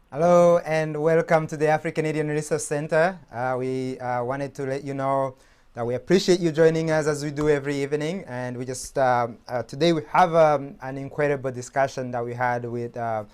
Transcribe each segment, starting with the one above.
Hello and welcome to the AfriCanadian Resource Center. We wanted to let you know that we appreciate you joining us as we do every evening. And we just today we have an incredible discussion that we had with a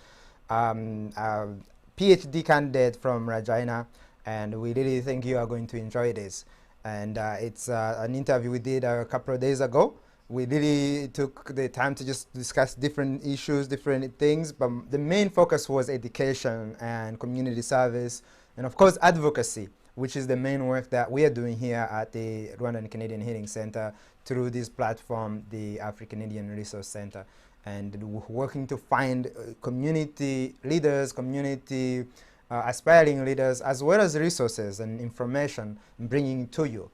PhD candidate from Regina, and we really think you are going to enjoy this. And it's an interview we did a couple of days ago. We really took the time to just discuss different issues, different things, but the main focus was education and community service, and of course advocacy, which is the main work that we are doing here at the Rwandan Canadian Healing Center through this platform, the AfriCanadian Resource Center, and working to find community leaders, community aspiring leaders, as well as resources and information, bringing to you.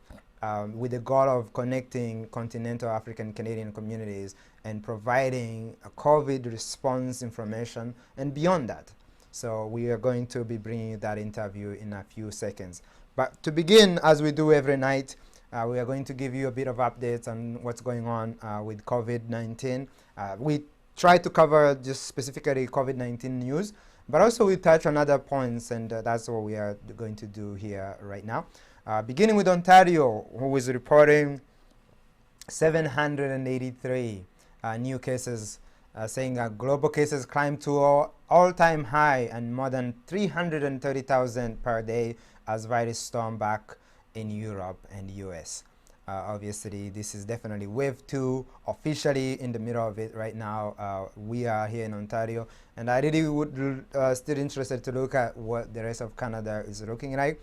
With the goal of connecting continental African Canadian communities and providing a COVID response information and beyond that. So we are going to be bringing that interview in a few seconds. But to begin, as we do every night, we are going to give you a bit of updates on what's going on with COVID-19. We try to cover just specifically COVID-19 news, but also we touch on other points, and that's what we are going to do here right now. Beginning with Ontario, who is reporting 783 new cases, saying global cases climbed to all-time high and more than 330,000 per day as virus storm back in Europe and US. Obviously, this is definitely wave 2, officially in the middle of it right now. We are here in Ontario, and I really would still interested to look at what the rest of Canada is looking like.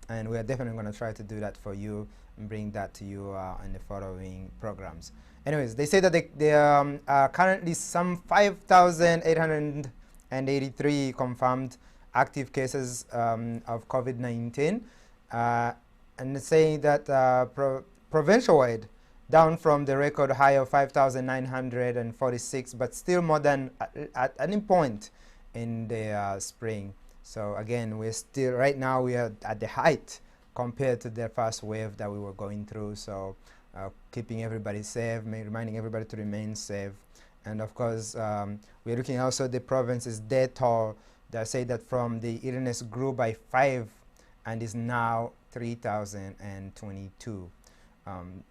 And we are definitely going to try to do that for you and bring that to you in the following programs. Anyways, they say that there are currently some 5,883 confirmed active cases of COVID-19. And saying that provincial-wide, down from the record high of 5,946, but still more than at any point in the spring. So again, we're still, right now we are at the height compared to the first wave that we were going through. So keeping everybody safe, reminding everybody to remain safe. And of course, we're looking also at the province's death toll. They say that from the illness grew by 5 and is now 3,022.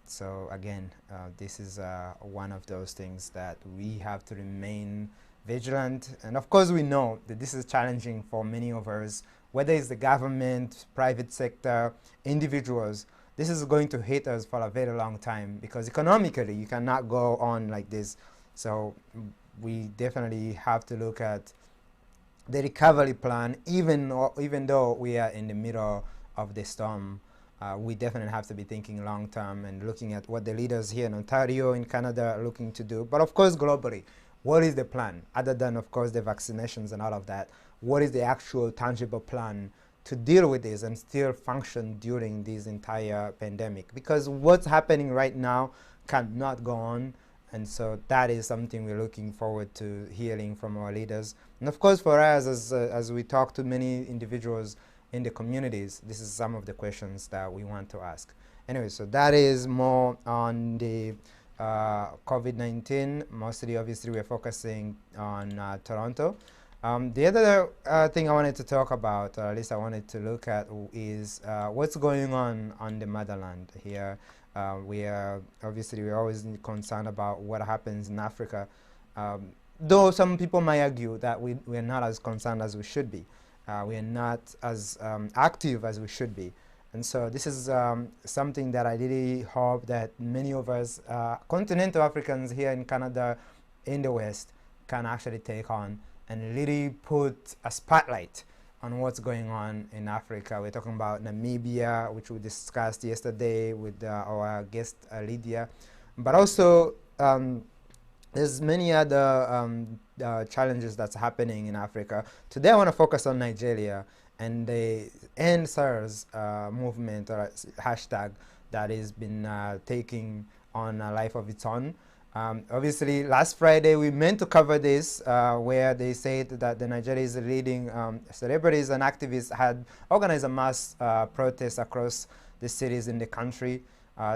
So again, this is one of those things that we have to remain vigilant. And of course we know that this is challenging for many of us, whether it's the government, private sector, individuals. This is going to hit us for a very long time because economically you cannot go on like this. So we definitely have to look at the recovery plan, even though we are in the middle of the storm. We definitely have to be thinking long term and looking at what the leaders here in Ontario, in Canada are looking to do, but of course globally. What is the plan, other than, of course, the vaccinations and all of that? What is the actual tangible plan to deal with this and still function during this entire pandemic? Because what's happening right now cannot go on. And so that is something we're looking forward to hearing from our leaders. And of course, for us, as we talk to many individuals in the communities, this is some of the questions that we want to ask. Anyway, so that is more on the COVID-19. Mostly, obviously, we're focusing on Toronto. The other thing I wanted to talk about, or at least I wanted to look at, is what's going on the motherland here. We're always concerned about what happens in Africa, though some people might argue that we're not as concerned as we should be. We are not as active as we should be. And so this is something that I really hope that many of us, continental Africans here in Canada, in the West, can actually take on and really put a spotlight on what's going on in Africa. We're talking about Namibia, which we discussed yesterday with our guest Lydia, but also there's many other challenges that's happening in Africa. Today I want to focus on Nigeria and the End SARS movement or hashtag that has been taking on a life of its own. Obviously, last Friday we meant to cover this, where they said that the Nigeria's leading celebrities and activists had organized a mass protest across the cities in the country,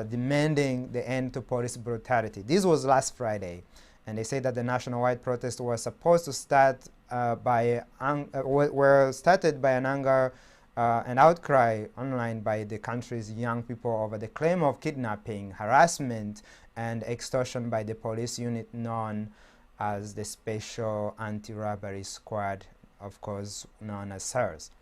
demanding the end to police brutality. This was last Friday. And they say that the nationwide protest was supposed to start were started by an anger and outcry online by the country's young people over the claim of kidnapping, harassment, and extortion by the police unit known as the Special Anti-Robbery Squad, of course known as SARS.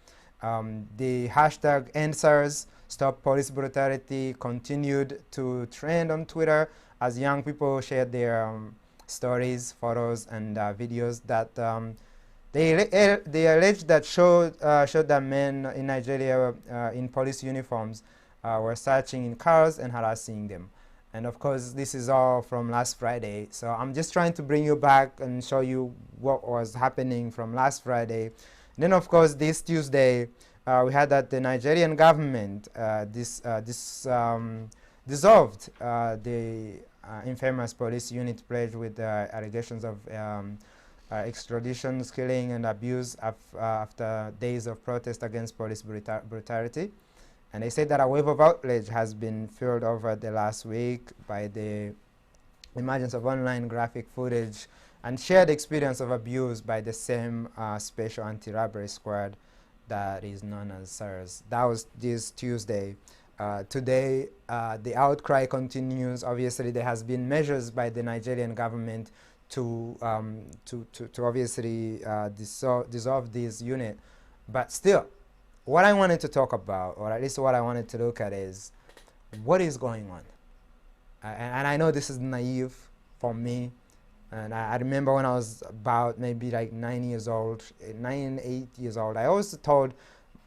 The hashtag #EndSARS, Stop Police Brutality, continued to trend on Twitter as young people shared their stories, photos, and videos that they alleged that showed that men in Nigeria in police uniforms were searching in cars and harassing them. And of course, this is all from last Friday. So I'm just trying to bring you back and show you what was happening from last Friday. And then, of course, this Tuesday, we had that the Nigerian government dissolved the infamous police unit pledged with allegations of extradition, killing, and abuse after days of protest against police brutality. And they said that a wave of outrage has been fueled over the last week by the emergence of online graphic footage and shared experience of abuse by the same Special Anti-Robbery Squad that is known as SARS. That was this Tuesday. Today, the outcry continues. Obviously, there has been measures by the Nigerian government to obviously dissolve this unit. But still, what I wanted to talk about, or at least what I wanted to look at, is what is going on. And I know this is naive for me. And I remember when I was about maybe like 8 years old, I always told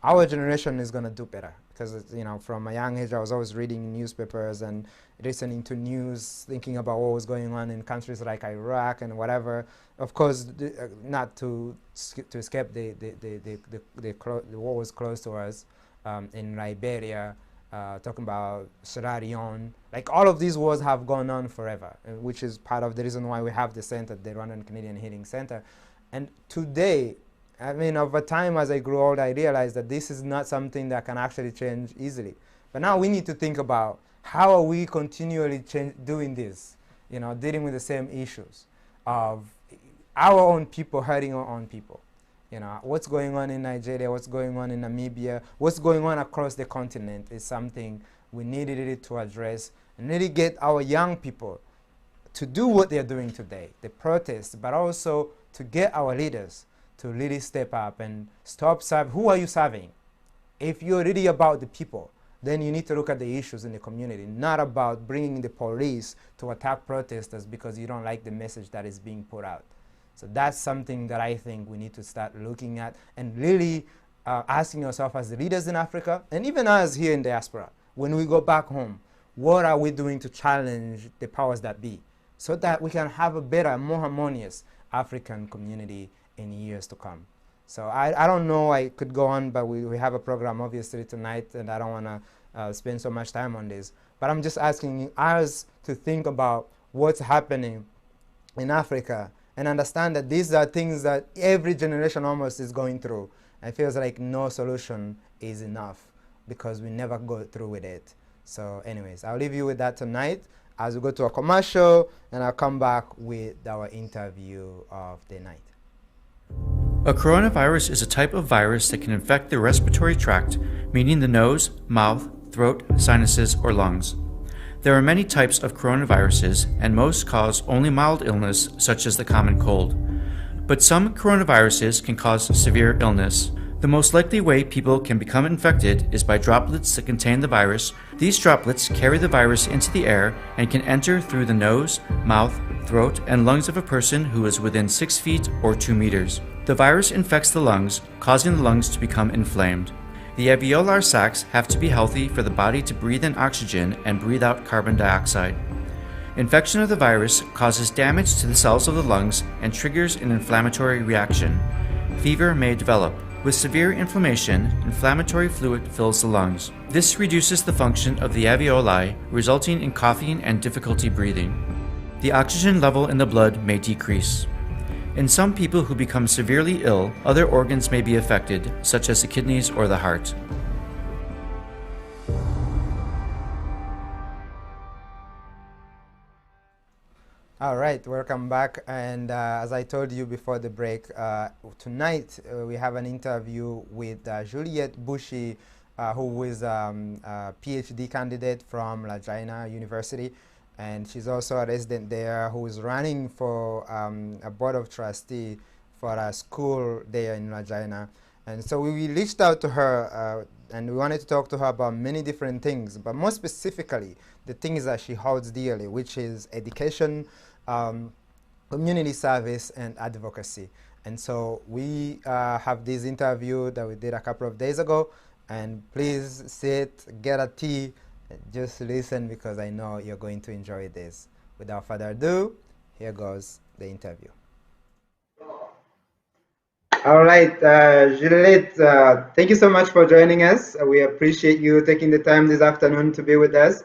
our generation is going to do better. Because, you know, from a young age, I was always reading newspapers and listening to news, thinking about what was going on in countries like Iraq and whatever. Of course, not to escape what was close to us in Liberia, talking about Sierra Leone. Like, all of these wars have gone on forever, which is part of the reason why we have the center, the Rwandan Canadian Healing Center. And today, I mean, over time, as I grew old, I realized that this is not something that can actually change easily. But now we need to think about how are we continually doing this, you know, dealing with the same issues of our own people hurting our own people. You know, what's going on in Nigeria, what's going on in Namibia, what's going on across the continent is something we needed to address and really get our young people to do what they're doing today, the protests, but also to get our leaders to really step up and stop serving. Who are you serving? If you're really about the people, then you need to look at the issues in the community, not about bringing the police to attack protesters because you don't like the message that is being put out. So that's something that I think we need to start looking at and really asking ourselves as the leaders in Africa, and even us here in diaspora, when we go back home, what are we doing to challenge the powers that be so that we can have a better, more harmonious African community in years to come. So I don't know, I could go on, but we have a program obviously tonight, and I don't want to spend so much time on this. But I'm just asking us to think about what's happening in Africa and understand that these are things that every generation almost is going through. It feels like no solution is enough because we never go through with it. So anyways, I'll leave you with that tonight as we go to a commercial, and I'll come back with our interview of the night. A coronavirus is a type of virus that can infect the respiratory tract, meaning the nose, mouth, throat, sinuses, or lungs. There are many types of coronaviruses, and most cause only mild illness, such as the common cold. But some coronaviruses can cause severe illness. The most likely way people can become infected is by droplets that contain the virus. These droplets carry the virus into the air and can enter through the nose, mouth, throat, and lungs of a person who is within 6 feet or 2 meters. The virus infects the lungs, causing the lungs to become inflamed. The alveolar sacs have to be healthy for the body to breathe in oxygen and breathe out carbon dioxide. Infection of the virus causes damage to the cells of the lungs and triggers an inflammatory reaction. Fever may develop. With severe inflammation, inflammatory fluid fills the lungs. This reduces the function of the alveoli, resulting in coughing and difficulty breathing. The oxygen level in the blood may decrease. In some people who become severely ill, other organs may be affected, such as the kidneys or the heart. All right, welcome back. And as I told you before the break, tonight we have an interview with Juliet Bushi, who is a PhD candidate from Regina University. And she's also a resident there who is running for a board of trustee for a school there in Regina. And so we reached out to her and we wanted to talk to her about many different things, but more specifically, the things that she holds dearly, which is education, um, community service, and advocacy. And so we have this interview that we did a couple of days ago. And please sit, get a tea, just listen because I know you're going to enjoy this. Without further ado, here goes the interview. All right, Juliet, thank you so much for joining us. We appreciate you taking the time this afternoon to be with us.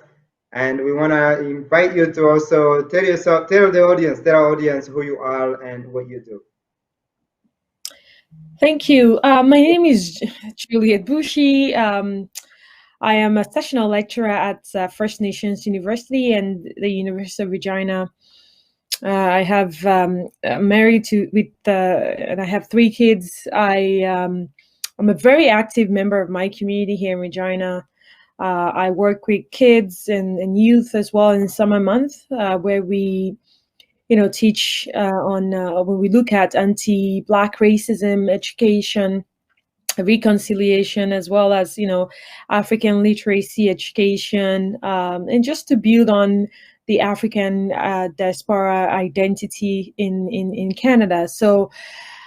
And we want to invite you to also tell our audience who you are and what you do. Thank you. My name is Juliet Bushi. I am a sessional lecturer at First Nations University and the University of Regina. I have married and I have 3 kids. I'm a very active member of my community here in Regina. I work with kids and youth as well in summer month, where we teach on when we look at anti-Black racism, education, reconciliation, as well as African literacy education, and just to build on the African diaspora identity in Canada. So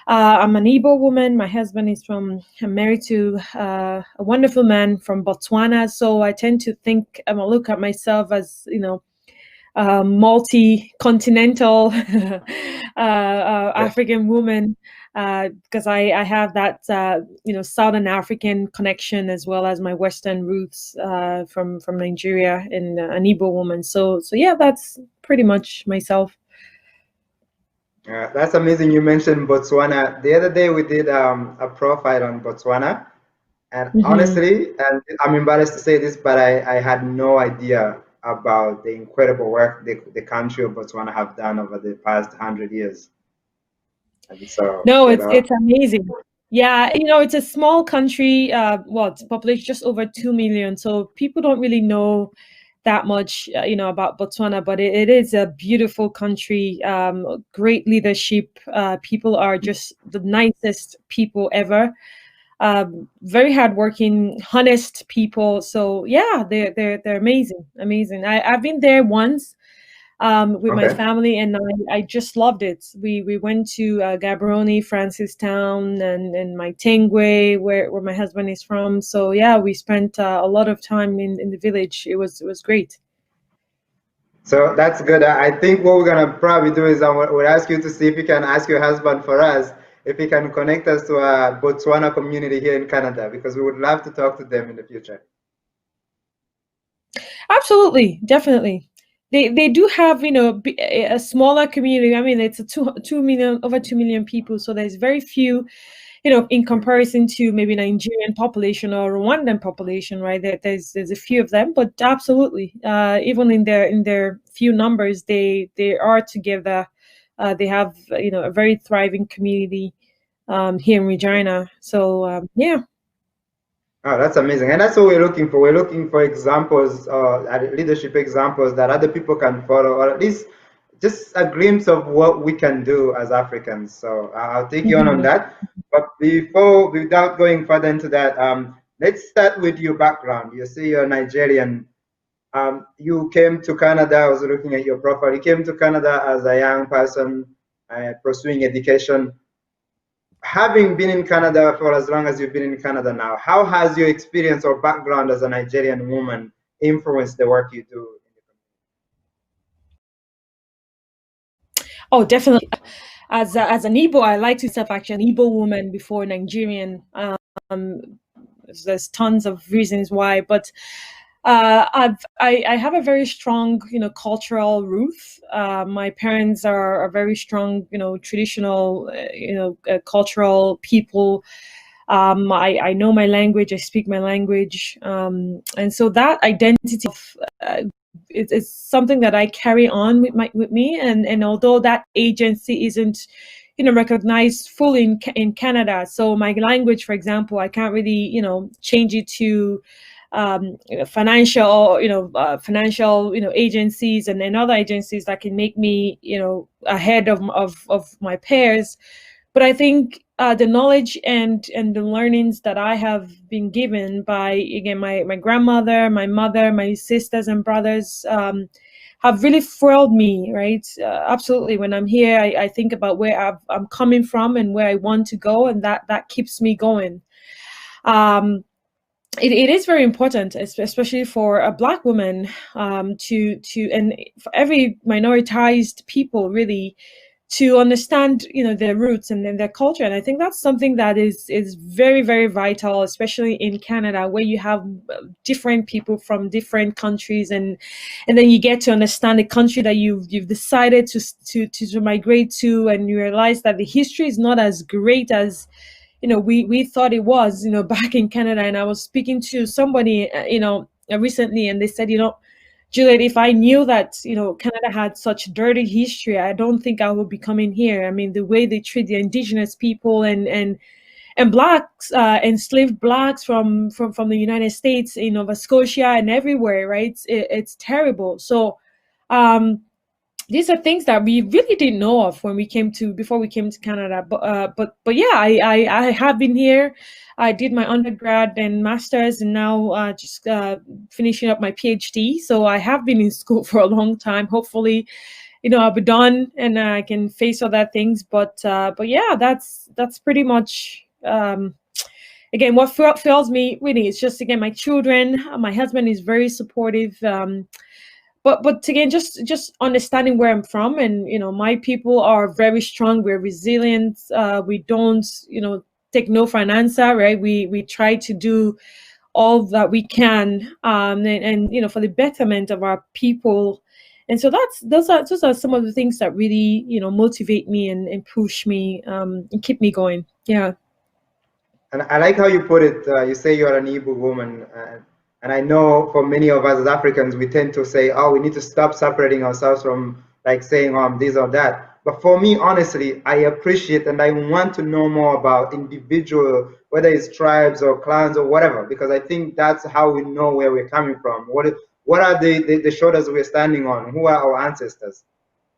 I'm an Igbo woman. My husband is I'm married to a wonderful man from Botswana. So I tend to look at myself as multi-continental African woman, because I have that Southern African connection as well as my Western roots from Nigeria, and an Igbo woman. So yeah, that's pretty much myself. That's amazing. You mentioned Botswana. The other day we did a profile on Botswana, and honestly, and I'm embarrassed to say this, but I had no idea about the incredible work the country of Botswana have done over the past 100 years. And so, no, it's amazing. Yeah, it's a small country. It's population just over 2 million, so people don't really know that much, about Botswana, but it is a beautiful country. Great leadership. People are just the nicest people ever. Very hardworking, honest people. So yeah, they're amazing. I've been there once with my family, and I just loved it. We went to Gaborone, Francistown, and my Tengwe, where my husband is from. So yeah, we spent a lot of time in the village. It was great. So that's good. I think what we're gonna probably do is we'll ask you to see if you can ask your husband for us if he can connect us to a Botswana community here in Canada, because we would love to talk to them in the future. Absolutely, definitely. They do have a smaller community. I mean, it's over 2 million people, so there's very few, in comparison to maybe Nigerian population or Rwandan population, right? There's a few of them, but absolutely, even in their few numbers, they are together. They have a very thriving community here in Regina. So yeah. Oh, that's amazing. And that's what we're looking for. We're looking for examples, leadership examples that other people can follow, or at least just a glimpse of what we can do as Africans. So I'll take you on that. But without going further into that, let's start with your background. You say you're Nigerian. You came to Canada. I was looking at your profile. You came to Canada as a young person pursuing education. Having been in Canada for as long as you've been in Canada now, how has your experience or background as a Nigerian woman influenced the work you do? Oh, definitely. As an Igbo, I like to myself actually an Igbo woman before Nigerian. There's tons of reasons why, but I have a very strong, cultural root. My parents are very strong, traditional, cultural people. I know my language. I speak my language, and so that identity of it's something that I carry on with me, and although that agency isn't recognized fully in Canada, so my language, for example, I can't really change it to financial agencies and other agencies that can make me ahead of my peers. But I think the knowledge and the learnings that I have been given by, again, my grandmother, my mother, my sisters and brothers have really fueled me, right? Absolutely. When I'm here, I think about where I'm coming from and where I want to go, and that keeps me going. It is very important, especially for a Black woman, to and for every minoritized people, really, to understand their roots and their culture. And I think that's something that is very, very vital, especially in Canada, where you have different people from different countries, and then you get to understand the country that you've decided to migrate to, and you realize that the history is not as great as we thought it was back in Canada. And I was speaking to somebody recently, and they said, Juliet, if I knew that, Canada had such dirty history, I don't think I would be coming here. I mean, the way they treat the Indigenous people and Blacks, enslaved Blacks from the United States, in Nova Scotia and everywhere, right? It's terrible. So these are things that we really didn't know of before we came to Canada. But yeah, I have been here. I did my undergrad and master's, and now just finishing up my PhD. So I have been in school for a long time. Hopefully, I'll be done and I can face other things. But yeah, that's pretty much. Again, what fuels me really is just, again, my children. My husband is very supportive. But again, just understanding where I'm from, and my people are very strong. We're resilient. We don't take no for an answer, right? We try to do all that we can, and for the betterment of our people. And so those are some of the things that really motivate me and push me and keep me going. Yeah. And I like how you put it. You say you're an Igbo woman. And I know for many of us as Africans, we tend to say, oh, we need to stop separating ourselves from like saying, oh, I'm this or that. But for me, honestly, I appreciate and I want to know more about individual, whether it's tribes or clans or whatever, because I think that's how we know where we're coming from. What are the shoulders we're standing on? Who are our ancestors?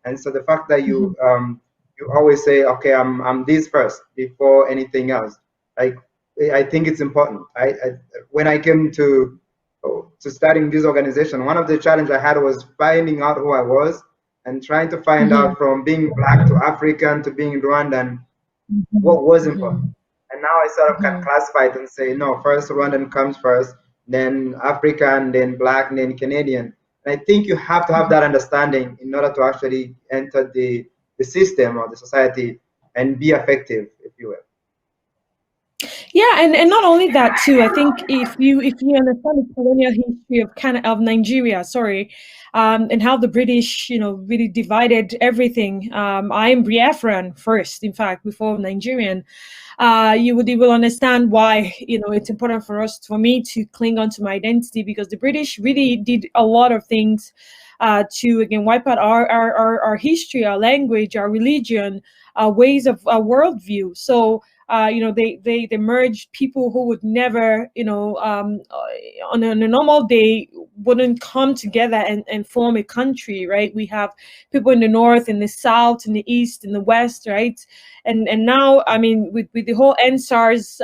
And so the fact that you always say, okay, I'm this first before anything else. Like, I think it's important. When I came to starting this organization, one of the challenges I had was finding out who I was and trying to find out, from being Black to African to being Rwandan, what was important. And now I sort of can classify it and say, no, first Rwandan comes first, then African, then Black, and then Canadian. And I think you have to have that understanding in order to actually enter the system or the society and be effective, if you will. Yeah, and not only that too. I think if you understand the colonial history of Nigeria, and how the British, really divided everything. I am Biafran first, in fact, before Nigerian. You will understand why it's important for me to cling on to my identity, because the British really did a lot of things to, again, wipe out our history, our language, our religion, our ways of our worldview. So they merged people who would never, on a normal day wouldn't come together and form a country, right? We have people in the north, in the south, in the east, in the west, right? And now, I mean, with the whole NSARS,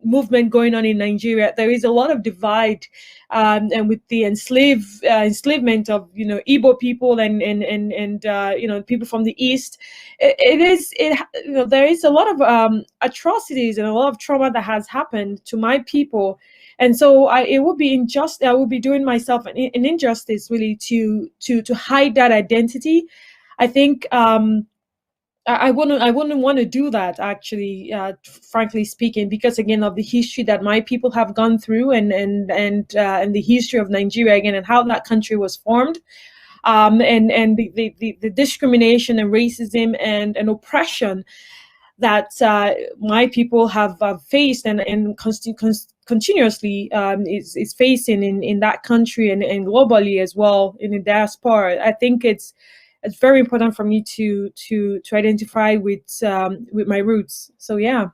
movement going on in Nigeria, there is a lot of divide, and with the enslavement of Igbo people and people from the east, there is a lot of atrocities and a lot of trauma that has happened to my people, and so it would be injustice. I would be doing myself an injustice, really, to hide that identity. I think. I wouldn't want to do that, actually, frankly speaking, because, again, of the history that my people have gone through, and the history of Nigeria, again, and how that country was formed, and the discrimination and racism and oppression that my people have faced and continuously is facing in that country and globally as well in the diaspora. I think it's very important for me to identify with my roots. So yeah.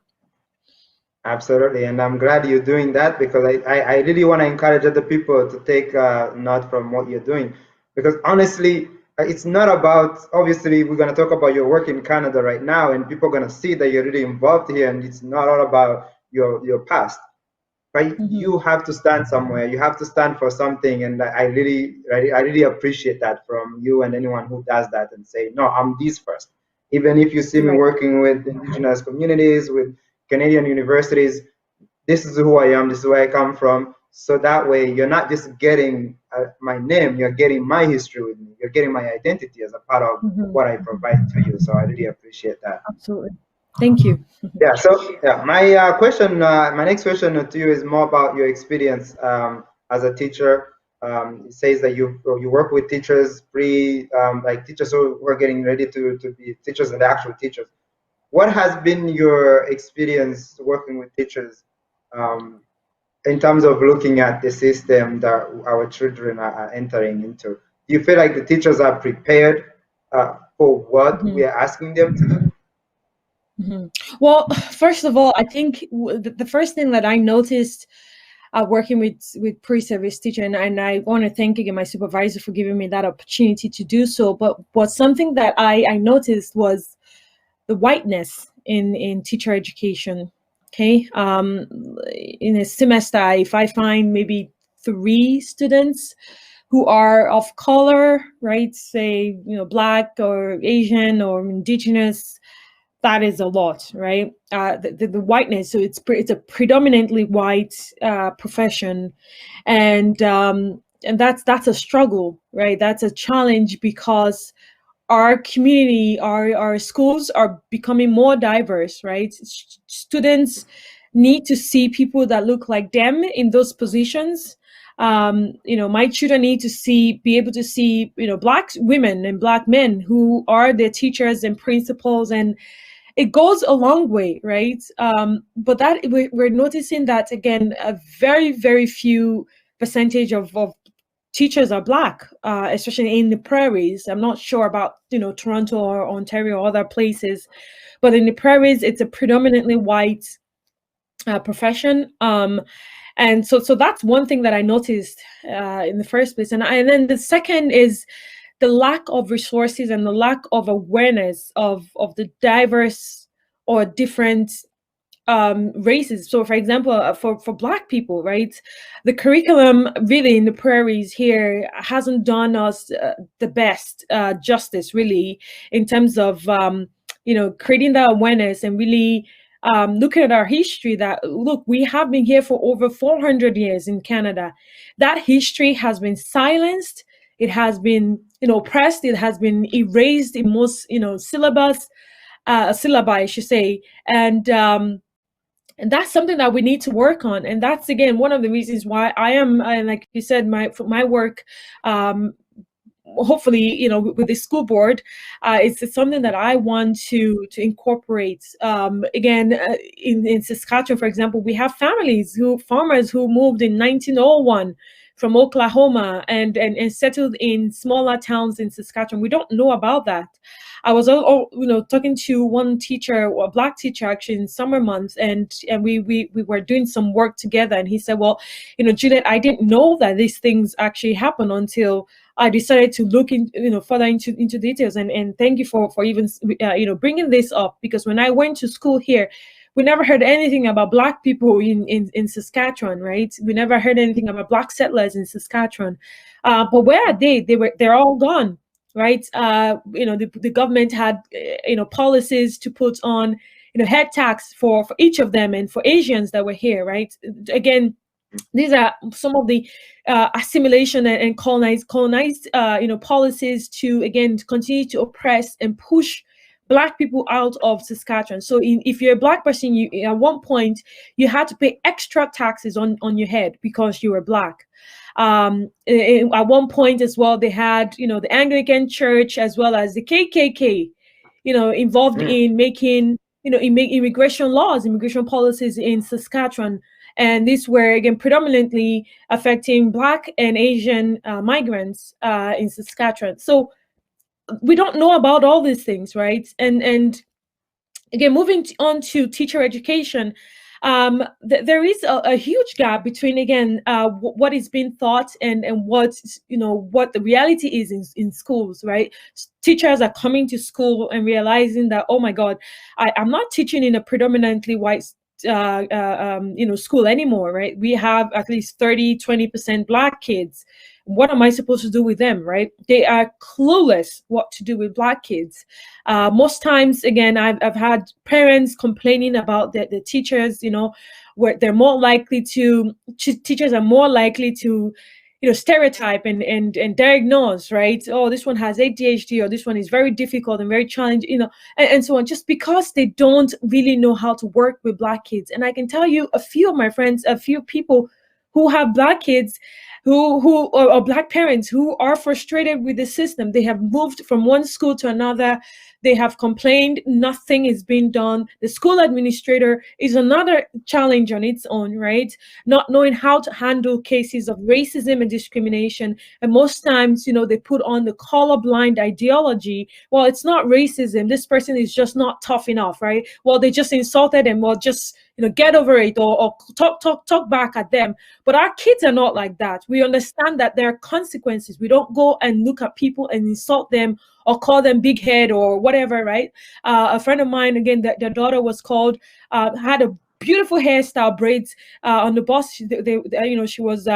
Absolutely, and I'm glad you're doing that, because I really want to encourage other people to take note from what you're doing, because honestly, it's not about, obviously we're going to talk about your work in Canada right now, and people are going to see that you're really involved here, and it's not all about your past, but you have to stand somewhere, you have to stand for something, and I really appreciate that from you and anyone who does that and say, no, I'm this first. Even if you see me working with indigenous communities, with Canadian universities, this is who I am, this is where I come from. So that way you're not just getting my name, you're getting my history with me, you're getting my identity as a part of what I provide to you. So I really appreciate that. Absolutely. Thank you. Yeah, so yeah, my my next question to you is more about your experience as a teacher. It says that you work with teachers, like teachers who are getting ready to be teachers and the actual teachers. What has been your experience working with teachers in terms of looking at the system that our children are entering into? Do you feel like the teachers are prepared for what we are asking them to do? Well, first of all, I think the first thing that I noticed working with pre-service teacher, and I want to thank again my supervisor for giving me that opportunity to do so, but something that I noticed was the whiteness in teacher education. Okay, in a semester, if I find maybe 3 students who are of color, right, say Black or Asian or indigenous, that is a lot, right? The whiteness, so it's a predominantly white profession, and that's a struggle, right? That's a challenge, because our community, our schools are becoming more diverse, right? Students need to see people that look like them in those positions. My children need to be able to see, Black women and Black men who are their teachers and principals, and it goes a long way, right? But that we're noticing that, again, a very, very few percentage of teachers are Black, especially in the prairies. I'm not sure about Toronto or Ontario or other places, but in the prairies, it's a predominantly white profession. And so that's one thing that I noticed in the first place, and then the second is the lack of resources and the lack of awareness of the diverse or different races. So, for example, for Black people, right, the curriculum really in the prairies here hasn't done us the best justice, really, in terms of creating that awareness and really looking at our history. That, look, we have been here for over 400 years in Canada. That history has been silenced. It has been oppressed. It has been erased in most syllabi, I should say, and that's something that we need to work on. And that's, again, one of the reasons why I am, like you said, my work, hopefully, with the school board, it's something that I want to incorporate. Again, in Saskatchewan, for example, we have farmers who moved in 1901 from Oklahoma and settled in smaller towns in Saskatchewan. We don't know about that. I was talking to one teacher, a Black teacher, actually, in summer months, and we were doing some work together, and he said, well, Juliet, I didn't know that these things actually happen until I decided to look further into details, and thank you for even bringing this up, because when I went to school here, we never heard anything about Black people in Saskatchewan, right? We never heard anything about Black settlers in Saskatchewan. But where are they? They're all gone, right? The government had policies to put on head tax for each of them, and for Asians that were here, right? Again, these are some of the assimilation and colonized policies to, again, to continue to oppress and push Black people out of Saskatchewan. So if you're a Black person, at one point you had to pay extra taxes on your head because you were Black. At one point as well, they had the Anglican Church as well as the KKK involved in making immigration laws, immigration policies in Saskatchewan. And these were, again, predominantly affecting Black and Asian migrants in Saskatchewan. So we don't know about all these things, right? And again, moving on to teacher education, there is a huge gap between, again, what is being taught and what, what the reality is in schools, right? Teachers are coming to school and realizing that, oh my God, I'm not teaching in a predominantly white school anymore, right? We have at least 30-20% Black kids. What am I supposed to do with them, right? They are clueless what to do with Black kids. Most times, again, I've had parents complaining about the teachers, where they're more likely to, teachers are more likely to, stereotype and diagnose, right? Oh, this one has ADHD, or this one is very difficult and very challenging, and so on, just because they don't really know how to work with Black kids. And I can tell you a few of my friends, a few people who have Black kids, or Black parents who are frustrated with the system. They have moved from one school to another. They have complained, nothing is being done. The school administrator is another challenge on its own, right? Not knowing how to handle cases of racism and discrimination. And most times, they put on the colorblind ideology. Well, it's not racism. This person is just not tough enough, right? Well, they just insulted him. Well, just get over it, or talk back at them. But our kids are not like that. We understand that there are consequences. We don't go and look at people and insult them or call them big head or whatever, right? A friend of mine, again, their daughter was called, had a beautiful hairstyle, braids on the bus. She was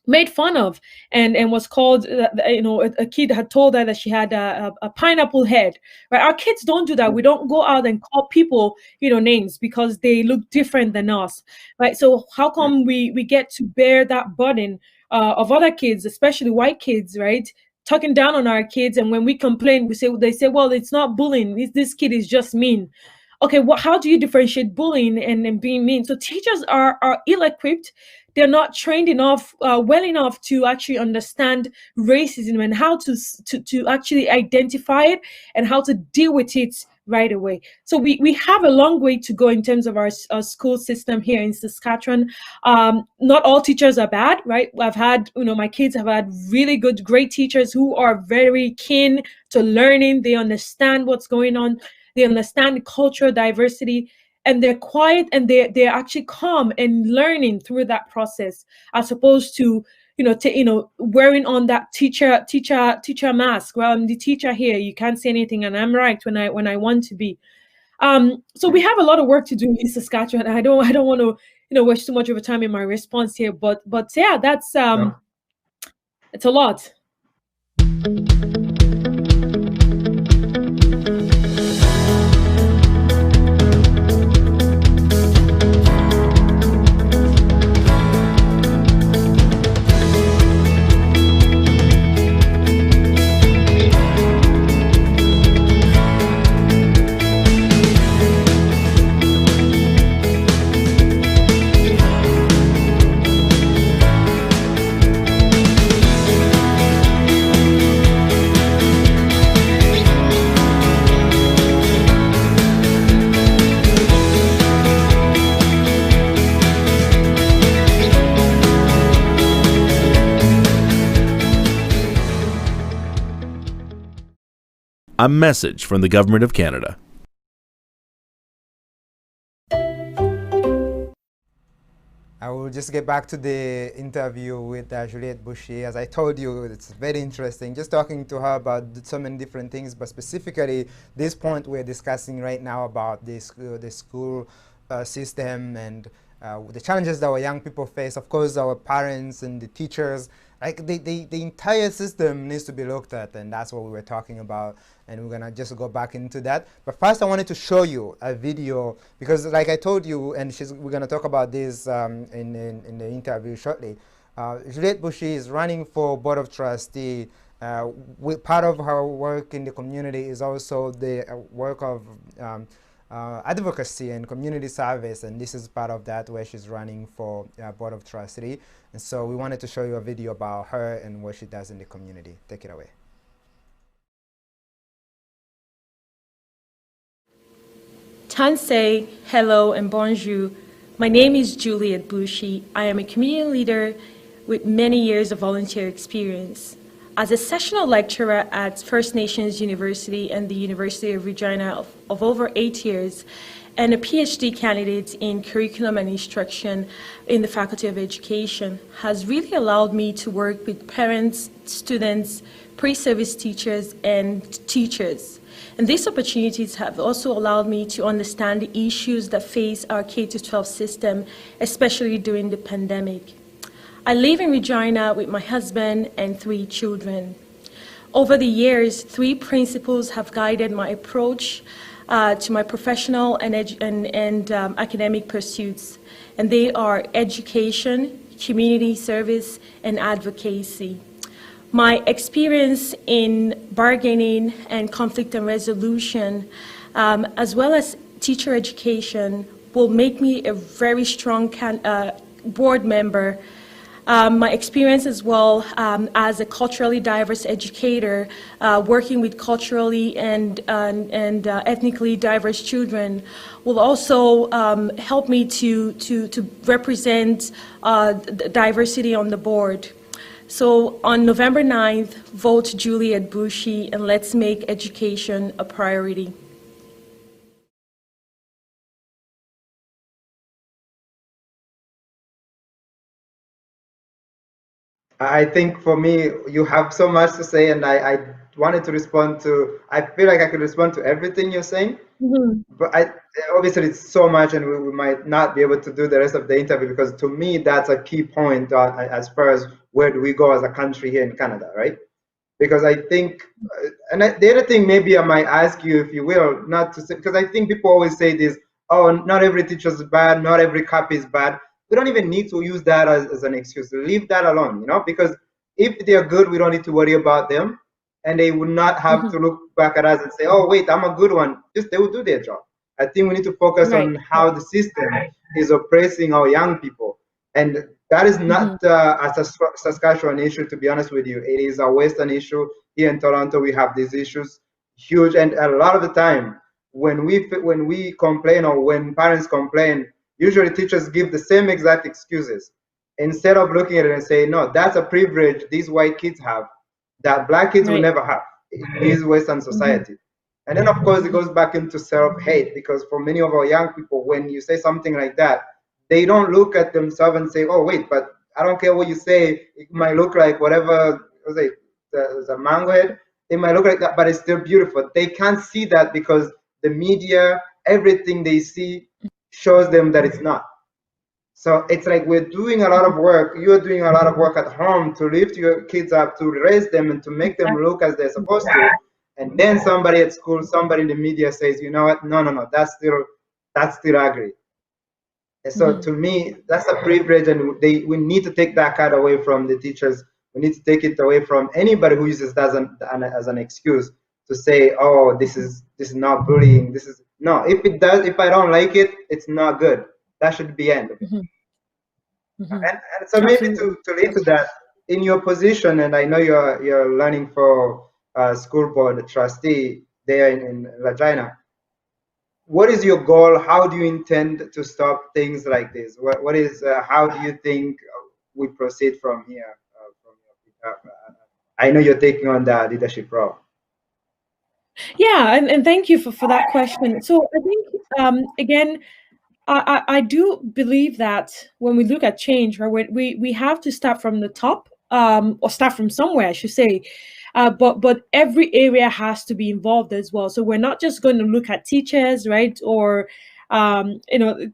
made fun of and was called, a kid had told her that she had a pineapple head, right? Our kids don't do that. We don't go out and call people, names because they look different than us, right? So how come we get to bear that burden of other kids, especially white kids, right? Talking down on our kids, and when we complain, they say, well, it's not bullying. This kid is just mean. Okay, how do you differentiate bullying and being mean? So teachers are ill-equipped. They're not trained enough, well enough to actually understand racism and how to actually identify it and how to deal with it right away. So we have a long way to go in terms of our school system here in Saskatchewan. Not all teachers are bad, right? I've had, my kids have had really good, great teachers who are very keen to learning. They understand what's going on. They understand cultural diversity, and they're quiet, and they're actually calm and learning through that process, as opposed to wearing on that teacher mask. Well, I'm the teacher here. You can't say anything, and I'm right when I want to be. So we have a lot of work to do in Saskatchewan. I don't want to waste too much of your time in my response here, but yeah, that's it's a lot. A message from the Government of Canada. I will just get back to the interview with Juliet Bushi. As I told you, it's very interesting. Just talking to her about so many different things, but specifically this point we're discussing right now about the school system and the challenges that our young people face. Of course, our parents and the teachers, like the entire system needs to be looked at, and that's what we were talking about. And we're gonna just go back into that. But first, I wanted to show you a video because, like I told you, and we're gonna talk about this in the interview shortly. Juliet Bushi is running for Board of Trustee. Part of her work in the community is also the work of advocacy and community service, and this is part of that where she's running for Board of Trustee. And so we wanted to show you a video about her and what she does in the community. Take it away. Tansei, hello, and bonjour. My name is Juliet Bushi. I am a community leader with many years of volunteer experience. As a sessional lecturer at First Nations University and the University of Regina of over 8 years, and a PhD candidate in curriculum and instruction in the Faculty of Education, has really allowed me to work with parents, students, pre-service teachers, and teachers. And these opportunities have also allowed me to understand the issues that face our K-12 system, especially during the pandemic. I live in Regina with my husband and 3 children. Over the years, 3 principles have guided my approach to my professional and academic pursuits, and they are education, community service, and advocacy. My experience in bargaining and conflict and resolution, as well as teacher education, will make me a very strong board member. My experience as well as a culturally diverse educator, working with culturally and ethnically diverse children, will also help me to represent diversity on the board. So on November 9th, vote Juliet Bushi, and let's make education a priority. I think for me, you have so much to say, and I wanted to respond to, I feel like I could respond to everything you're saying, but obviously it's so much, and we might not be able to do the rest of the interview, because to me, that's a key point as far as where do we go as a country here in Canada, right? Because I think, the other thing maybe I might ask you, if you will, not to say, because I think people always say this, oh, not every teacher is bad, not every copy is bad. We don't even need to use that as an excuse. Leave that alone, because if they're good, we don't need to worry about them, and they would not have to look back at us and say, oh, wait, I'm a good one. Just they will do their job. I think we need to focus on how the system is oppressing our young people. And that is not a Saskatchewan issue, to be honest with you. It is a Western issue. Here in Toronto, we have these issues, huge. And a lot of the time, when we complain, or when parents complain, usually teachers give the same exact excuses, instead of looking at it and saying, no, that's a privilege these white kids have that black kids will never have in this Western society. And then, of course, it goes back into self-hate, because for many of our young people, when you say something like that, they don't look at themselves and say, oh, wait, but I don't care what you say. It might look like whatever, the mango head. It might look like that, but it's still beautiful. They can't see that because the media, everything they see shows them that it's not. So it's like we're doing a lot of work. You're doing a lot of work at home to lift your kids up, to raise them, and to make them look as they're supposed to. And then somebody at school, somebody in the media says, you know what? No, that's still ugly. And so to me, that's a privilege, and we need to take that card away from the teachers. We need to take it away from anybody who uses that as an excuse to say, oh, this is not bullying. This is no. If I don't like it, it's not good. That should be end of it. And so maybe to lead to that, in your position, and I know you're learning for school board trustee there in Regina. What is your goal? How do you intend to stop things like this? What is? How do you think we proceed from here? I know you're taking on the leadership role. Yeah, and thank you for that question. So I think again, I do believe that when we look at change, right, we have to start from the top, or start from somewhere, I should say. But every area has to be involved as well. So we're not just going to look at teachers, right? Or, talking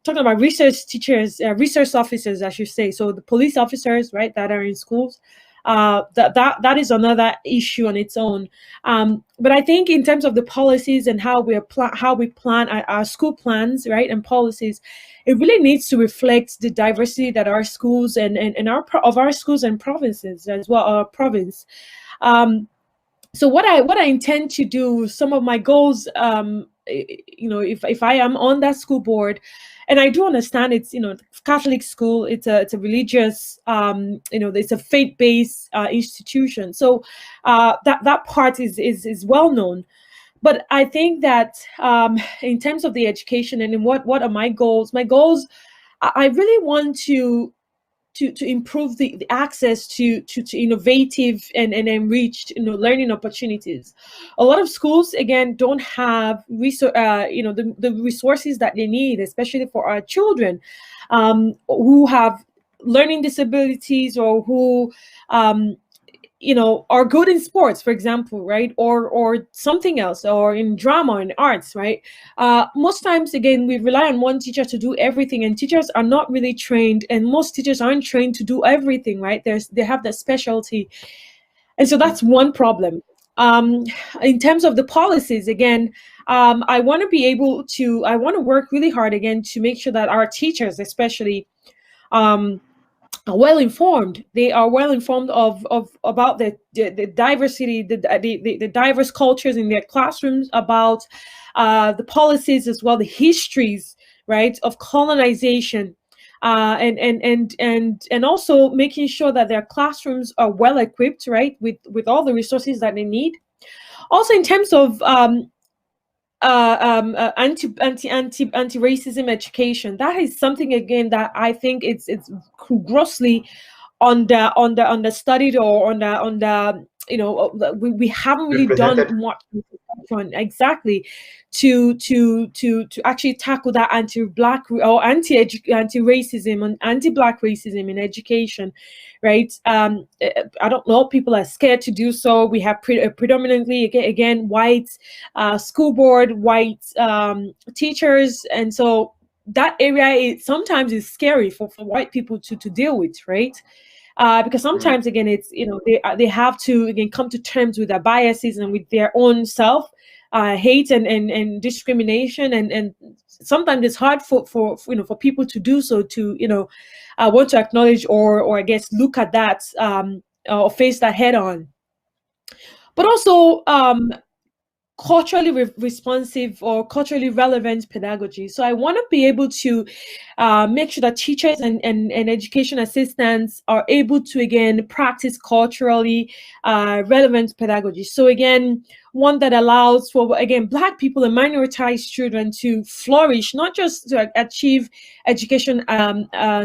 about research teachers, research officers, I should say. So the police officers, right, that are in schools, that is another issue on its own. But I think in terms of the policies and how we plan our school plans, right, and policies, it really needs to reflect the diversity that our schools and our schools and provinces as well, our province. So what I intend to do, some of my goals, if I am on that school board, and I do understand it's Catholic school, it's a religious, it's a faith-based institution. So that part is well known. But I think that in terms of the education and in what are my goals? My goals I really want to improve the access to innovative and enriched learning opportunities. A lot of schools again don't have the resources that they need, especially for our children who have learning disabilities or who are good in sports, for example, right? Or something else, or in drama and arts, right? Most times, again, we rely on one teacher to do everything, and teachers are not really trained, and most teachers aren't trained to do everything, right? They have their specialty. And so that's one problem. In terms of the policies, again, I want to work really hard again to make sure that our teachers, especially, are well informed. They are well informed of about the diversity, the diverse cultures in their classrooms, about the policies as well, the histories, right, of colonization, and also making sure that their classrooms are well equipped, right, with all the resources that they need. Also, in terms of anti-racism education, that is something again that I think it's grossly understudied, or we haven't really done much exactly to actually tackle that anti-black or anti-racism and anti-black racism in education, right? I don't know, people are scared to do so. We have predominantly again white school board, white teachers, and so that area sometimes is scary for white people to deal with, right? Because sometimes again it's they have to again come to terms with their biases and with their own self hate and discrimination, and sometimes it's hard for people to do so, to want to acknowledge or I guess look at that or face that head on. But also culturally responsive or culturally relevant pedagogy. So I want to be able to make sure that teachers and education assistants are able to again practice culturally relevant pedagogy. So again, one that allows for again Black people and minoritized children to flourish, not just to achieve education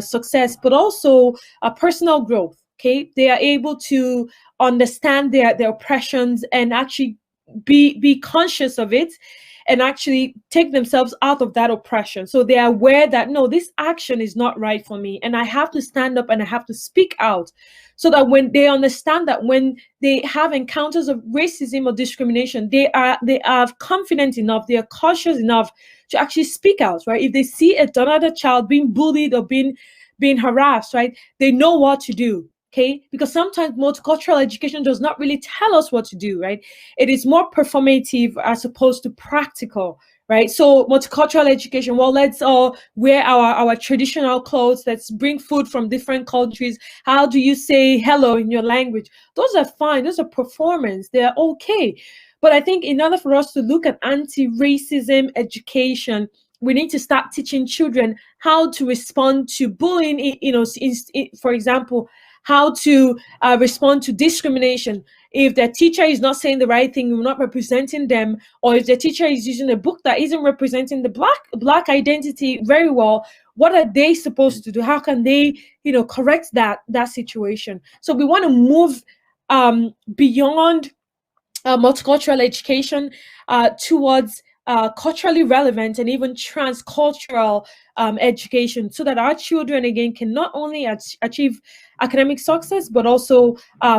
success, but also personal growth. Okay, they are able to understand their oppressions and actually be conscious of it and actually take themselves out of that oppression. So they are aware that no, this action is not right for me, and I have to stand up and I have to speak out, so that when they understand that when they have encounters of racism or discrimination, they are confident enough, they are cautious enough to actually speak out, right? If they see another child being bullied or being harassed, right, they know what to do. Okay, because sometimes multicultural education does not really tell us what to do, right? It is more performative as opposed to practical, right? So multicultural education, well, let's all wear our traditional clothes. Let's bring food from different countries. How do you say hello in your language? Those are fine. Those are performance. They're okay. But I think in order for us to look at anti-racism education, we need to start teaching children how to respond to bullying, for example, how to respond to discrimination. If their teacher is not saying the right thing, we're not representing them, or if their teacher is using a book that isn't representing the black identity very well, what are they supposed to do? How can they, correct that situation? So we want to move beyond multicultural education towards culturally relevant and even transcultural education, so that our children again can not only achieve academic success but also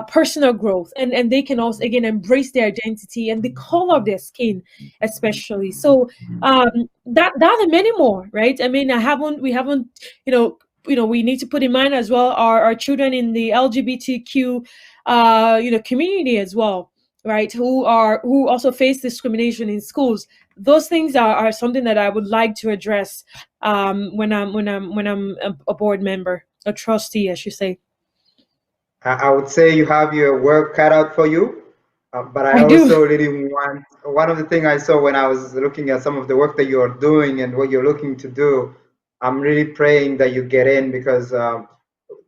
personal growth, and they can also again embrace their identity and the color of their skin especially. So that and many more, right? I mean, we haven't we need to put in mind as well our children in the LGBTQ community as well, right, who also face discrimination in schools. Those things are something that I would like to address when I'm a board member, a trustee, I should say. I would say you have your work cut out for you, but I also really want, one of the things I saw when I was looking at some of the work that you're doing and what you're looking to do, I'm really praying that you get in, because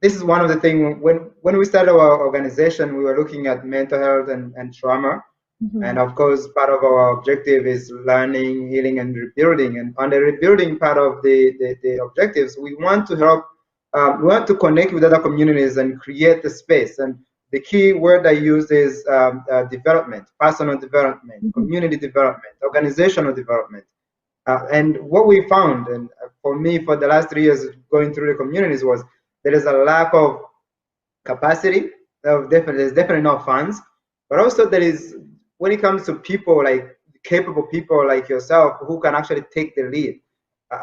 this is one of the things, when we started our organization, we were looking at mental health and trauma, And of course, part of our objective is learning, healing, and rebuilding. And on the rebuilding part of the objectives, we want to help, we want to connect with other communities and create the space. And the key word I use is development, personal development, community development, organizational development. And what we found, and for me, for the last 3 years going through the communities, was there is a lack of capacity. There's definitely no funds, but also there is, when it comes to people, like capable people like yourself who can actually take the lead.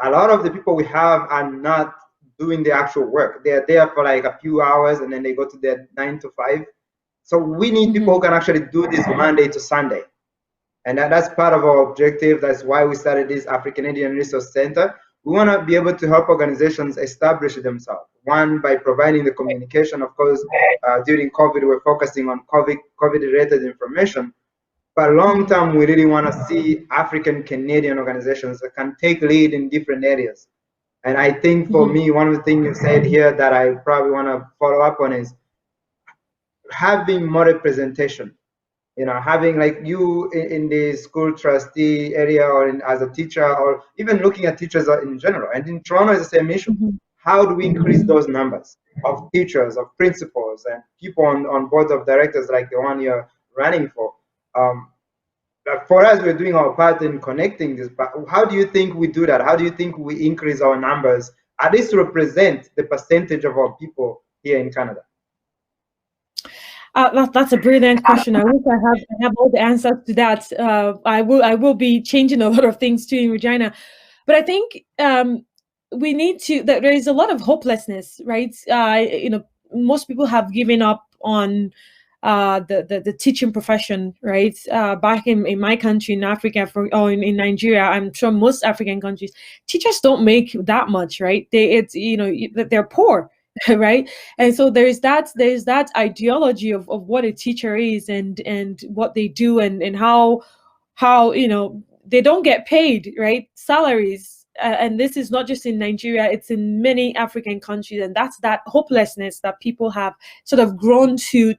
A lot of the people we have are not doing the actual work. They're there for like a few hours and then they go to their 9 to 5. So we need people who can actually do this Monday to Sunday. And that's part of our objective. That's why we started this AfriCanadian Resource Center. We want to be able to help organizations establish themselves. One, by providing the communication. Of course, during COVID, we're focusing on COVID-related information. But long term, we really want to see African Canadian organizations that can take lead in different areas. And I think for me, one of the things you said here that I probably want to follow up on is having more representation. You know, having like you in the school trustee area or as a teacher, or even looking at teachers in general. And in Toronto, it's the same issue. How do we increase those numbers of teachers, of principals, and people on boards of directors like the one you're running for? For us, we're doing our part in connecting this, but how do you think we do that? How do you think we increase our numbers, at least to represent the percentage of our people here in Canada? That's a brilliant question. I wish I have all the answers to that. I will be changing a lot of things too in Regina, but I think we need to. There is a lot of hopelessness, right? Most people have given up on the teaching profession, right? Back in my country, in Africa, in Nigeria, I'm sure most African countries, teachers don't make that much, right? They're poor. Right. And so there's that ideology of what a teacher is and what they do and how they don't get paid, right? Salaries. And this is not just in Nigeria, it's in many African countries. And that's that hopelessness that people have sort of grown to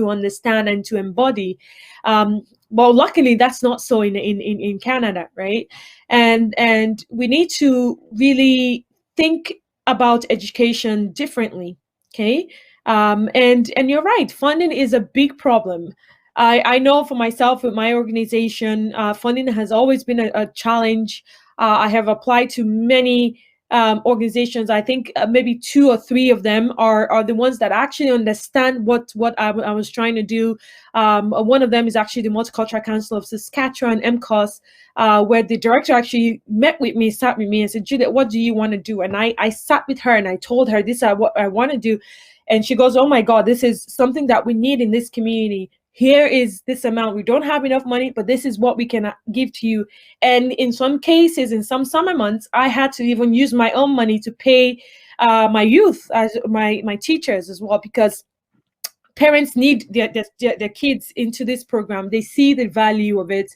understand and to embody. Well, luckily, that's not so in Canada, right? And we need to really think about education differently, okay? And you're right, funding is a big problem. I know for myself with my organization, funding has always been a challenge. I have applied to many organizations. I think maybe 2 or 3 of them are the ones that actually understand what I was trying to do. One of them is actually the Multicultural Council of Saskatchewan, MCOS, where the director actually sat with me and said, Juliet, what do you want to do? And I sat with her and I told her, this is what I want to do. And she goes, oh my God, this is something that we need in this community. Here is this amount. We don't have enough money, but this is what we can give to you. And in some cases, in some summer months, I had to even use my own money to pay my youth, as my teachers as well, because parents need their kids into this program. They see the value of it.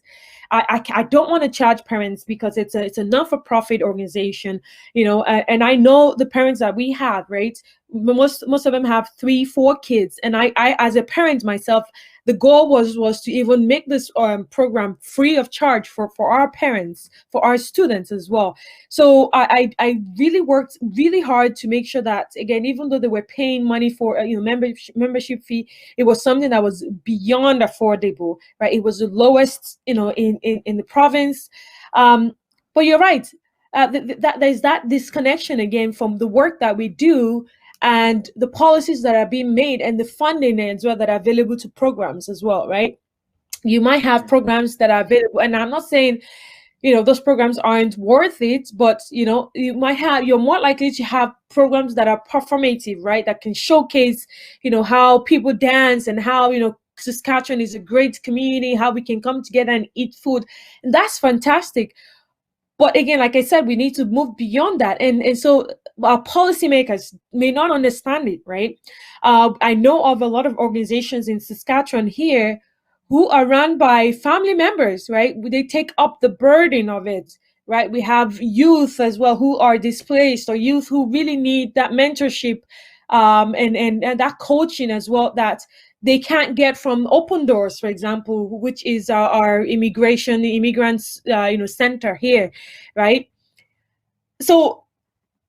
I don't want to charge parents because it's a not-for-profit organization, and I know the parents that we have, right? Most of them have 3-4 kids, and I as a parent myself, the goal was to even make this program free of charge for our parents, for our students as well. So I really worked really hard to make sure that, again, even though they were paying money for membership fee, it was something that was beyond affordable, right? It was the lowest, in the province. But you're right. There's that disconnection again from the work that we do and the policies that are being made and the funding as well that are available to programs as well, right? You might have programs that are available, and I'm not saying, those programs aren't worth it, but, you're more likely to have programs that are performative, right? That can showcase, how people dance and how, Saskatchewan is a great community, how we can come together and eat food. And that's fantastic. But again, like I said, we need to move beyond that. And so our policymakers may not understand it, right? I know of a lot of organizations in Saskatchewan here who are run by family members, right? They take up the burden of it, right? We have youth as well who are displaced, or youth who really need that mentorship and that coaching as well that they can't get from Open Doors, for example, which is our immigrants center here, right? So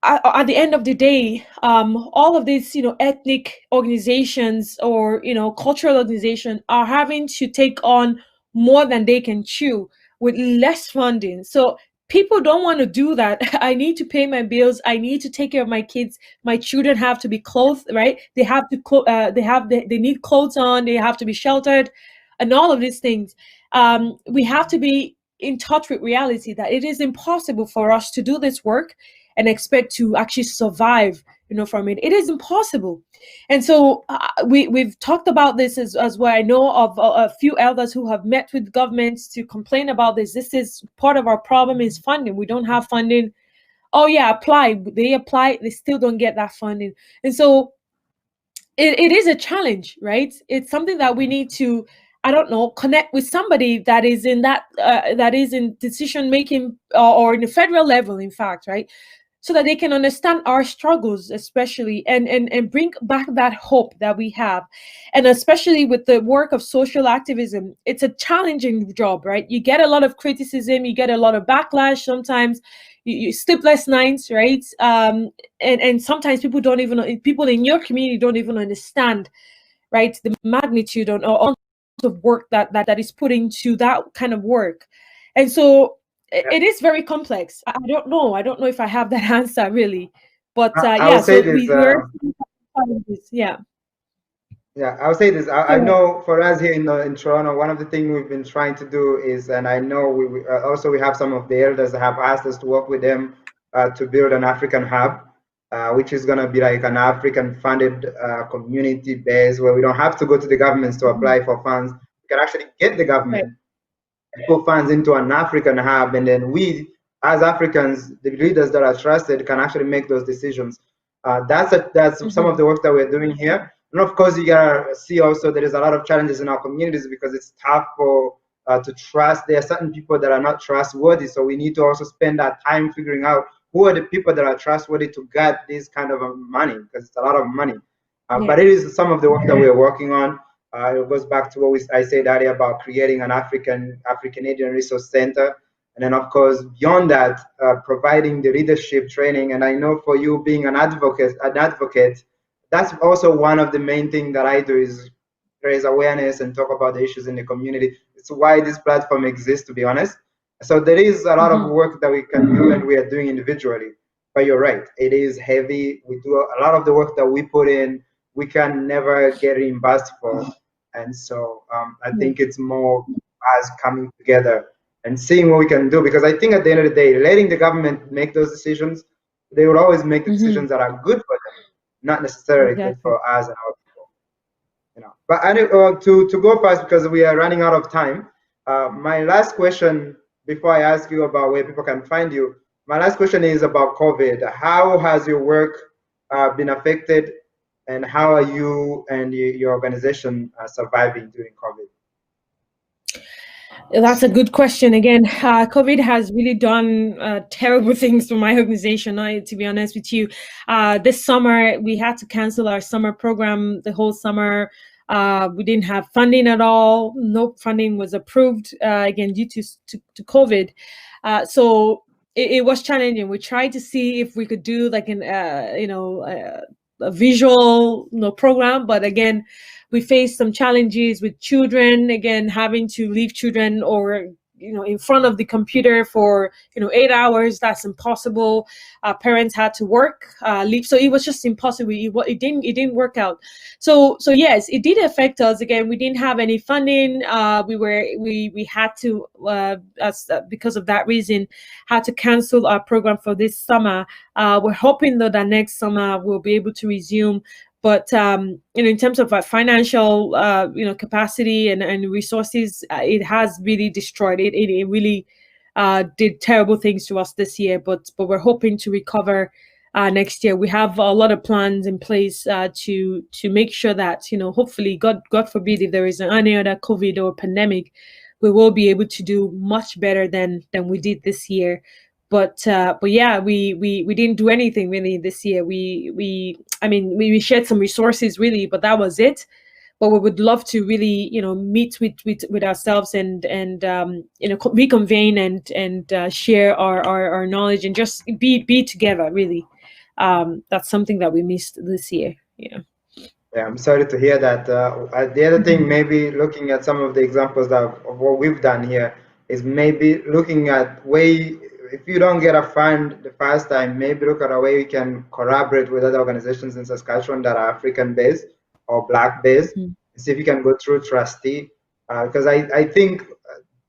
at the end of the day, all of these, ethnic organizations or, cultural organizations are having to take on more than they can chew with less funding. So people don't want to do that. I need to pay my bills. I need to take care of my kids. My children have to be clothed, right? They have to, they need clothes on. They have to be sheltered, and all of these things. We have to be in touch with reality that it is impossible for us to do this work and expect to actually survive, from it. It is impossible. And so we've talked about this as well. I know of a few elders who have met with governments to complain about this. This is part of our problem is funding. We don't have funding. Oh yeah, apply. They apply, they still don't get that funding. And so it is a challenge, right? It's something that we need to, I don't know, connect with somebody that is in that is in decision making or in the federal level, in fact, right? So that they can understand our struggles, especially, and bring back that hope that we have. And especially with the work of social activism, it's a challenging job, right? You get a lot of criticism, you get a lot of backlash sometimes, you sleepless nights, right? And sometimes people in your community don't even understand, right, the magnitude or amount of work that is put into that kind of work. And so it is very complex. I don't know if I have that answer really, but I would say this. Yeah. Yeah, I would say this. I know for us here in Toronto, one of the things we've been trying to do is, and I know we also we have some of the elders that have asked us to work with them to build an African hub, which is going to be like an African funded community base where we don't have to go to the governments to apply for funds. We can actually get the government and put funds into an African hub, and then we, as Africans, the leaders that are trusted, can actually make those decisions. That's some of the work that we're doing here. And of course, you gotta see also there is a lot of challenges in our communities because it's tough for to trust. There are certain people that are not trustworthy, so we need to also spend that time figuring out who are the people that are trustworthy to get this kind of money, because it's a lot of money. But it is some of the work that we're working on. It goes back to what I said earlier about creating an AfriCanadian resource center. And then, of course, beyond that, providing the leadership training. And I know for you being an advocate, that's also one of the main things that I do is raise awareness and talk about the issues in the community. It's why this platform exists, to be honest. So there is a lot of work that we can do and we are doing individually. But you're right, it is heavy. We do a lot of the work that we put in, we can never get reimbursed for. And so I think it's more us coming together and seeing what we can do, because I think at the end of the day, letting the government make those decisions, they will always make the decisions that are good for them, not necessarily good for us and our people. But anyway, to go fast because we are running out of time. My last question before I ask you about where people can find you, my last question is about COVID. How has your work been affected, and how are you and your organization surviving during COVID? That's a good question. Again, COVID has really done terrible things for my organization, to be honest with you. This summer, we had to cancel our summer program the whole summer. We didn't have funding at all. No funding was approved, again, due to COVID. So it was challenging. We tried to see if we could do like a visual program, but again, we faced some challenges with children, again, having to leave children or in front of the computer for 8 hours. That's impossible. Parents had to work, leave, so it was just impossible. It didn't work out. So yes, it did affect us. Again, we didn't have any funding. We had to because of that reason had to cancel our program for this summer. We're hoping though that next summer we'll be able to resume. But in terms of financial capacity and resources, it has really destroyed it. It really did terrible things to us this year. But we're hoping to recover next year. We have a lot of plans in place to make sure that hopefully, God forbid, if there is any other COVID or pandemic, we will be able to do much better than we did this year. But yeah, we didn't do anything really this year. We shared some resources really, but that was it. But we would love to really, meet with ourselves and reconvene and share our knowledge and just be together really. That's something that we missed this year. Yeah. Yeah, I'm sorry to hear that. The other thing, maybe looking at some of the examples of what we've done here, is maybe looking at if you don't get a fund the first time, maybe look at a way we can collaborate with other organizations in Saskatchewan that are African-based or Black-based, and see if you can go through trustee. Because I think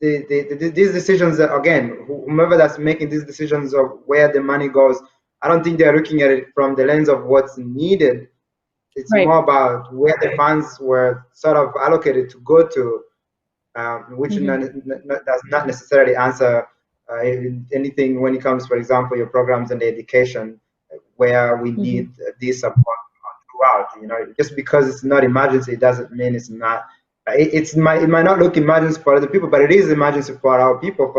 these decisions, again, whomever that's making these decisions of where the money goes, I don't think they're looking at it from the lens of what's needed. It's Right. more about where the funds were sort of allocated to go to, which does not necessarily answer anything when it comes, for example, your programs and education, where we need this support throughout. Just because it's not emergency, it doesn't mean it's not. It might not look emergency for other people, but it is emergency for our people,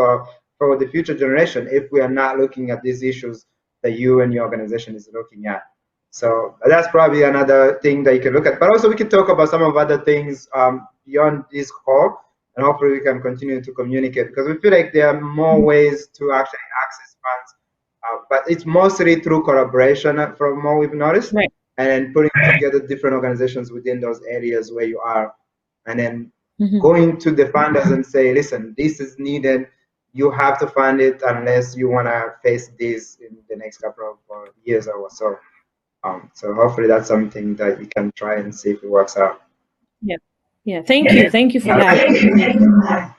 for the future generation, if we are not looking at these issues that you and your organization is looking at. So that's probably another thing that you can look at. But also we can talk about some of other things beyond this call, and hopefully we can continue to communicate, because we feel like there are more ways to actually access funds. But it's mostly through collaboration from what we've noticed, Right. and then putting together different organizations within those areas where you are, and then going to the funders and say, listen, this is needed. You have to fund it unless you want to face this in the next couple of years or so. So hopefully that's something that you can try and see if it works out. Yeah. Thank you for that.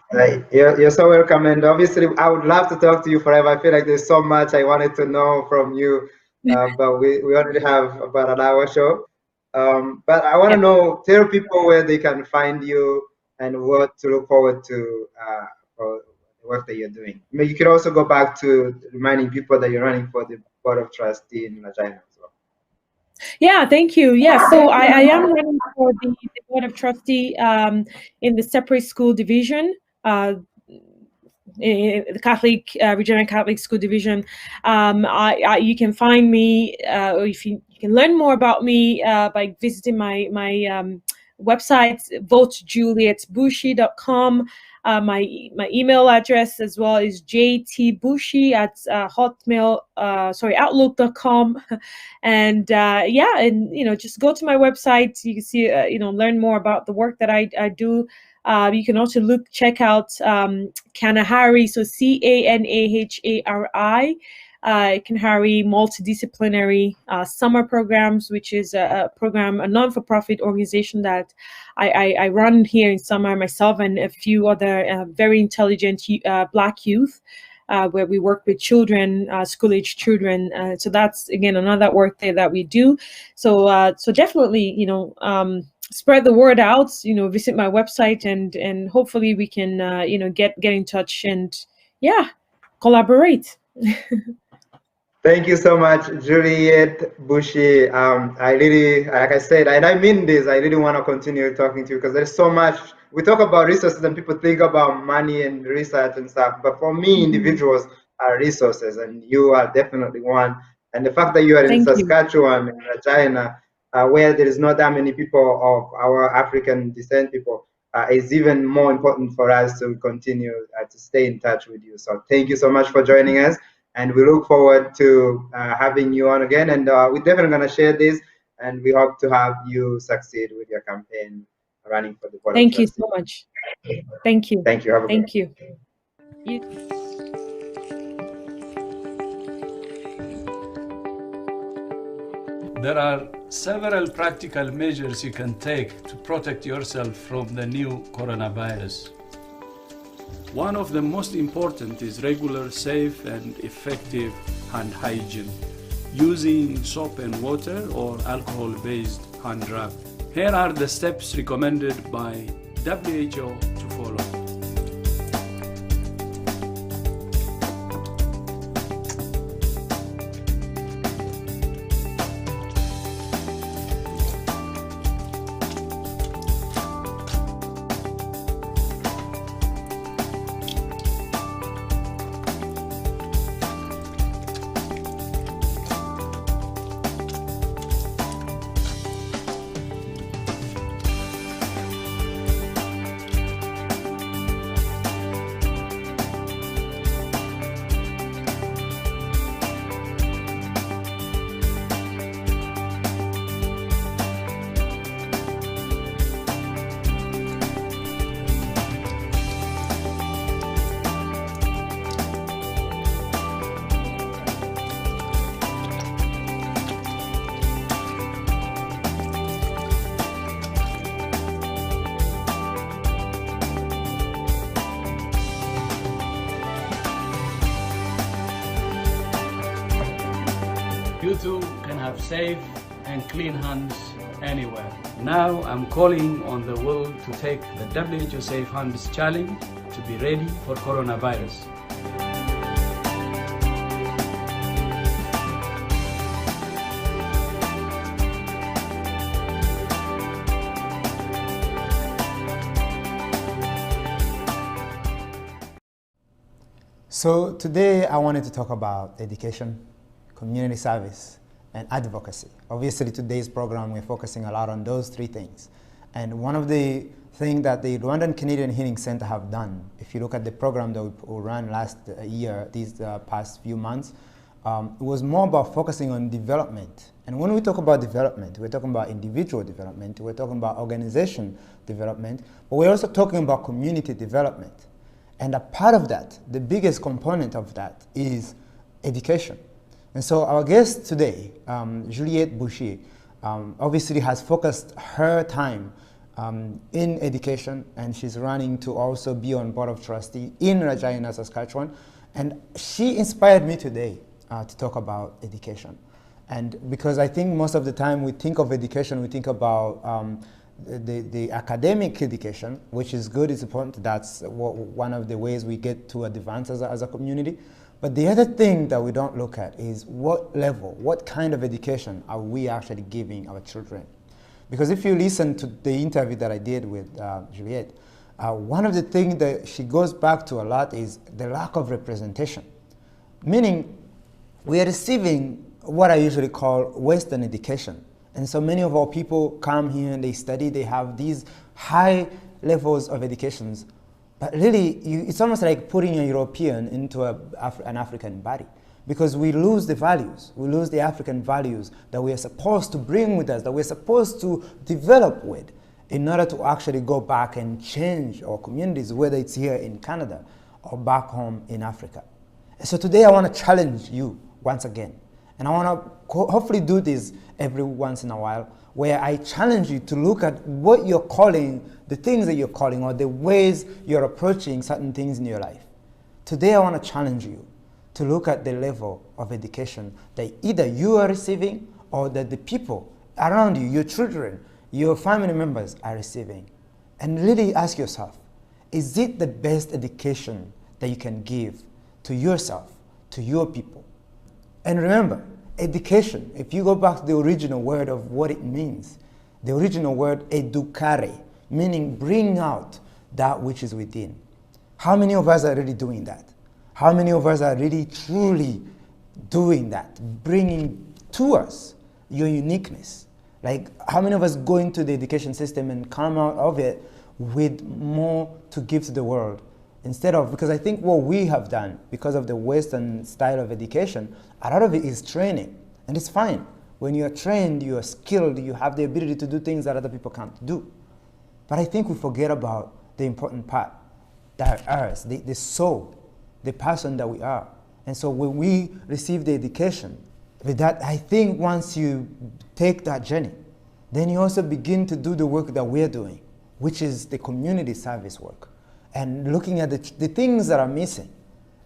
You're so welcome, and obviously I would love to talk to you forever. I feel like there's so much I wanted to know from you, but we only have about an hour show. But I want to know, tell people where they can find you and what to look forward to for the work that you're doing. I mean, you could also go back to reminding people that you're running for the Board of Trustees in Regina as well. Yeah, thank you. Yeah, so I am running for the Board of Trustee in the separate school division, in the Catholic Regina Catholic School Division. You can find me, or if you can learn more about me by visiting my website, votejulietbushi.com. My email address as well is jtbushi at outlook.com. And just go to my website. You can see, learn more about the work that I do. You can also check out Canahari, so Canahari, Canahari Multidisciplinary Summer Programs, which is a non-for-profit organization that I run here in Summer, myself and a few other very intelligent Black youth, where we work with children, school-age children. So that's, again, another work there that we do. So definitely, spread the word out, visit my website, and hopefully we can, get in touch and, collaborate. Thank you so much, Juliet Bushi. I really, like I said, and I mean this, I really want to continue talking to you, because there's so much. We talk about resources and people think about money and research and stuff, but for me, individuals are resources, and you are definitely one. And the fact that you are in Saskatchewan, in Regina, where there is not that many people of our African descent people, is even more important for us to continue to stay in touch with you. So thank you so much for joining us, and we look forward to having you on again. And we're definitely going to share this, and we hope to have you succeed with your campaign running for the Board of Trustees. Thank you so much. Thank you. Thank you. Thank you. There are several practical measures you can take to protect yourself from the new coronavirus. One of the most important is regular, safe, and effective hand hygiene, using soap and water or alcohol-based hand rub. Here are the steps recommended by WHO to follow. have safe and clean hands anywhere. Now I'm calling on the world to take the WHO Safe Hands Challenge to be ready for coronavirus. So today I wanted to talk about education, community service, and advocacy. Obviously today's program we're focusing a lot on those three things. And one of the things that the Rwandan Canadian Healing Center have done, if you look at the program that we ran last year, these past few months, it was more about focusing on development. And when we talk about development, we're talking about individual development, we're talking about organization development, but we're also talking about community development. And a part of that, the biggest component of that is education. And so our guest today, Juliet Bushi, obviously has focused her time in education, and she's running to also be on board of trustee in Regina, Saskatchewan. And she inspired me today to talk about education. And because I think most of the time we think of education, we think about the academic education, which is good, it's important. That's one of the ways we get to advance as a community. But the other thing that we don't look at is what level, what kind of education are we actually giving our children? Because if you listen to the interview that I did with Juliet, one of the things that she goes back to a lot is the lack of representation. Meaning, we are receiving what I usually call Western education. And so many of our people come here and they study, they have these high levels of educations, but really it's almost like putting a European into an African body, because we lose the values, we lose the African values that we are supposed to bring with us, that we're supposed to develop with in order to actually go back and change our communities, whether it's here in Canada or back home in Africa. And so today I want to challenge you once again. And I want to hopefully do this every once in a while, where I challenge you to look at what you're calling, the things that you're calling, or the ways you're approaching certain things in your life. Today I want to challenge you to look at the level of education that either you are receiving or that the people around you, your children, your family members are receiving. And really ask yourself, is it the best education that you can give to yourself, to your people? And remember, education, if you go back to the original word of what it means, the original word educare, meaning bring out that which is within. How many of us are really doing that? How many of us are really truly doing that, bringing to us your uniqueness? Like, how many of us go into the education system and come out of it with more to give to the world? Instead of, because I think what we have done, because of the Western style of education, a lot of it is training. And it's fine. When you're trained, you're skilled, you have the ability to do things that other people can't do. But I think we forget about the important part, that ours, the soul, the person that we are. And so when we receive the education, with that, I think once you take that journey, then you also begin to do the work that we're doing, which is the community service work. And looking at the things that are missing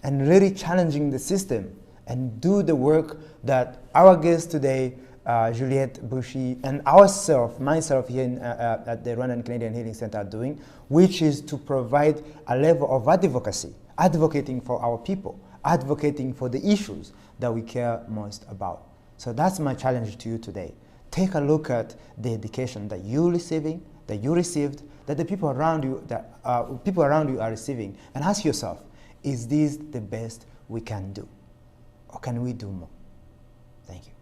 and really challenging the system and do the work that our guest today, Juliet Bushi, and myself here at the Rwandan Canadian Healing Center are doing, which is to provide a level of advocacy, advocating for our people, advocating for the issues that we care most about. So that's my challenge to you today. Take a look at the education that you're receiving, that you received, that the people around you are receiving, and ask yourself, is this the best we can do? Or can we do more? Thank you.